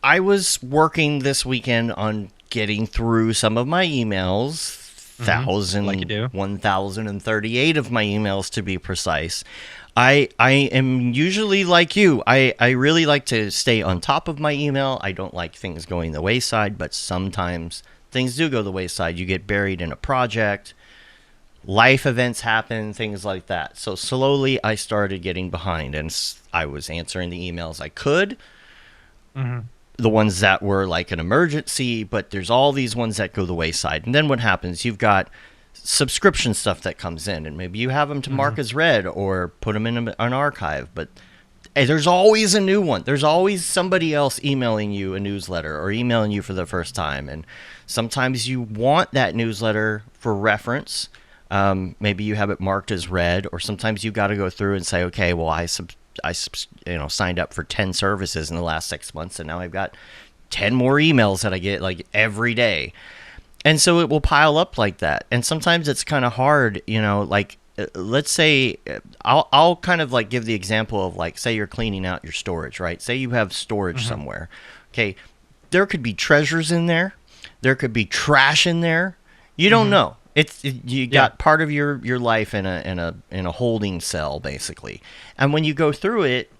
I was working this weekend on getting through some of my emails, Like you do. 1,038 of my emails to be precise. I am usually like you. I really like to stay on top of my email. I don't like things going the wayside, but sometimes things do go the wayside. You get buried in a project, life events happen, things like that. So slowly I started getting behind, and I was answering the emails I could, Hmm. the ones that were like an emergency, but there's all these ones that go the wayside. And then what happens? You've got subscription stuff that comes in, and maybe you have them to Hmm. mark as read or put them in an archive, but hey, there's always a new one. There's always somebody else emailing you a newsletter or emailing you for the first time. And sometimes you want that newsletter for reference. Maybe you have it marked as read, or sometimes you got to go through and say, okay, well, signed up for 10 services in the last 6 months, and now I've got 10 more emails that I get like every day. And so it will pile up like that. And sometimes it's kind of hard, like let's say I'll kind of like give the example of like, say you're cleaning out your storage, right? Say you have storage Hmm. somewhere. Okay, there could be treasures in there. There could be trash in there. You don't Hmm. know. You Yeah. got part of your life in a holding cell basically. And when you go through it,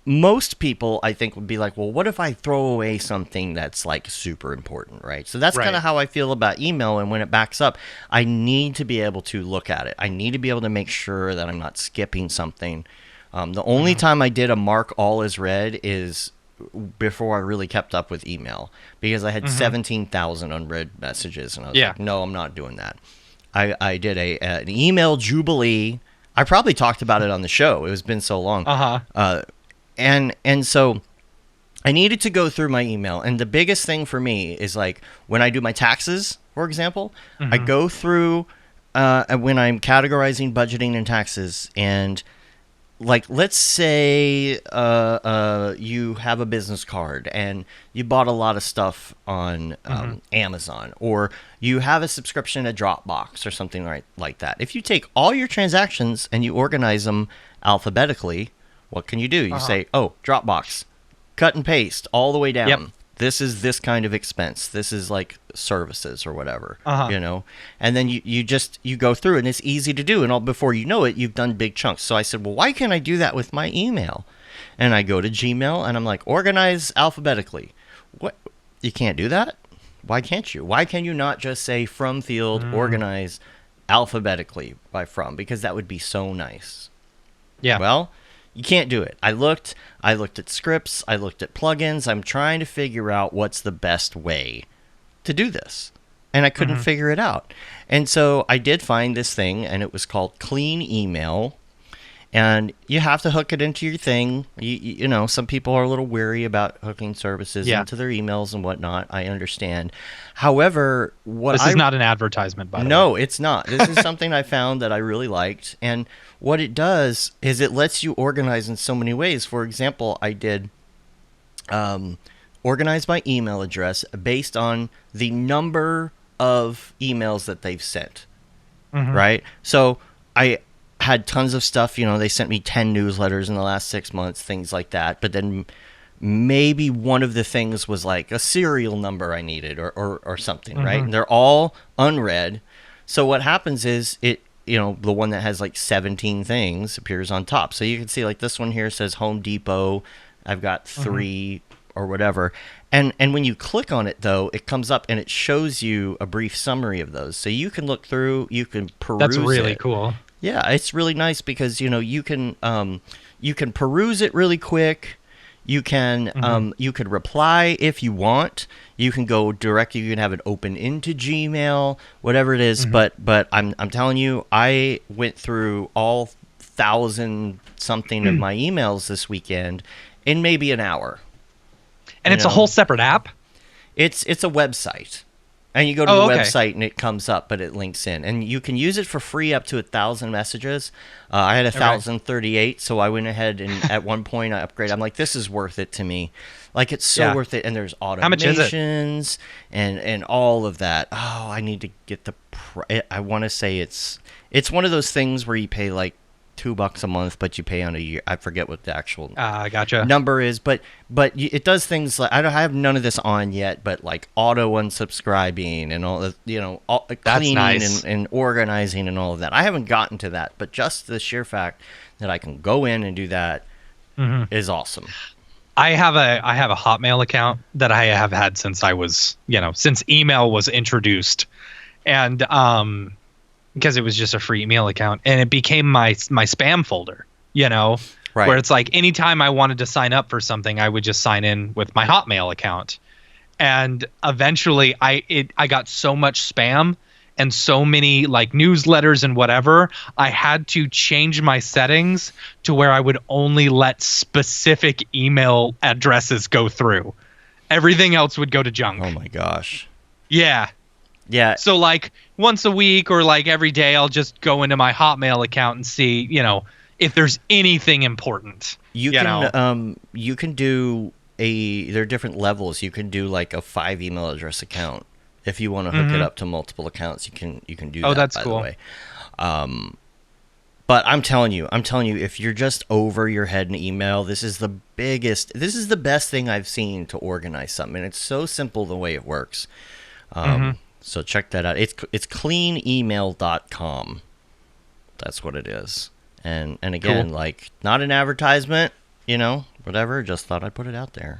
most people I think would be like, well, what if I throw away something that's like super important, right? So that's kind Right. of how I feel about email. And when it backs up, I need to be able to look at it. I need to be able to make sure that I'm not skipping something. The only Hmm. time I did a mark all as read is before I really kept up with email, because I had Hmm. 17,000 unread messages, and I was Yeah. like, no, I'm not doing that. I did an email jubilee. I probably talked about it on the show. It has been so long. Uh-huh. Uh, and so I needed to go through my email, and the biggest thing for me is like when I do my taxes, for example, I Hmm. go through when I'm categorizing budgeting and taxes, and like let's say you have a business card and you bought a lot of stuff on Hmm. Amazon, or you have a subscription to Dropbox or something like that. If you take all your transactions and you organize them alphabetically, what can you do? You Uh-huh. say, oh, Dropbox, cut and paste all the way Yep. down. This is this kind of expense. This is like services or whatever, Uh-huh. and then you go through, and it's easy to do, and all before you know it, you've done big chunks. So I said, well, why can't I do that with my email? And I go to Gmail and I'm like, organize alphabetically. What? You can't do that? Why can't you? Why can you not just say from field Mm. organize alphabetically by from? Because that would be so nice. Yeah. Well, you can't do it. I looked at scripts, I looked at plugins. I'm trying to figure out what's the best way to do this. And I couldn't Hmm. figure it out. And so I did find this thing, and it was called Clean Email. And you have to hook it into your thing. Some people are a little weary about hooking services Yeah. into their emails and whatnot. I understand. However, what This is I not an advertisement, by the way. no, it's not. This is something I found that I really liked. And what it does is it lets you organize in so many ways. For example, I did um, organize my email address based on the number of emails that they've sent, Hmm. right? So I had tons of stuff. They sent me 10 newsletters in the last 6 months, things like that. But then maybe one of the things was like a serial number I needed, or something, right? Hmm. And they're all unread. So what happens is the one that has like 17 things appears on top. So you can see like this one here says Home Depot. I've got Hmm. three or whatever. And when you click on it though, it comes up and it shows you a brief summary of those. So you can look through, you can That's peruse really it. cool. Yeah, it's really nice because you can peruse it really quick. Hmm. You could reply if you want. You can go directly. You can have it open into Gmail, whatever it is. Hmm. But I'm telling you, I went through all thousand something of my emails this weekend in maybe an hour. And You it's a whole know, separate app. it's a website, and you go to the Oh, okay. website and it comes up, but it links in, and you can use it for free up to 1,000 messages. I had a Okay. 1,038, so I went ahead and at one point I upgraded. I'm like, this is worth it to me, like it's so Yeah. worth it. And there's How much is it? automations and all of that. Oh, I need to get I want to say it's one of those things where you pay like $2 a month, but you pay on a year. I forget what the actual Gotcha. number is, but it does things like I have none of this on yet, but like auto unsubscribing and all the cleaning nice. and organizing and all of that. I haven't gotten to that, but just the sheer fact that I can go in and do that is awesome. I have a Hotmail account that I have had since I was, since email was introduced, and because it was just a free email account, and it became my spam folder, Right. where it's like anytime I wanted to sign up for something, I would just sign in with my Hotmail account, and eventually I got so much spam and so many like newsletters and whatever, I had to change my settings to where I would only let specific email addresses go through. Everything else would go to junk. Oh my gosh. Yeah. Yeah. So like once a week or like every day, I'll just go into my Hotmail account and see, if there's anything important. You can do there are different levels. You can do like a 5 email address account. If you want to hook it up to multiple accounts, you can do that. Oh, that's by cool. the way. But I'm telling you, if you're just over your head in email, this is the best thing I've seen to organize something. And it's so simple the way it works. So check that out. It's cleanemail.com. That's what it is. And again, Cool. like not an advertisement, whatever. Just thought I'd put it out there.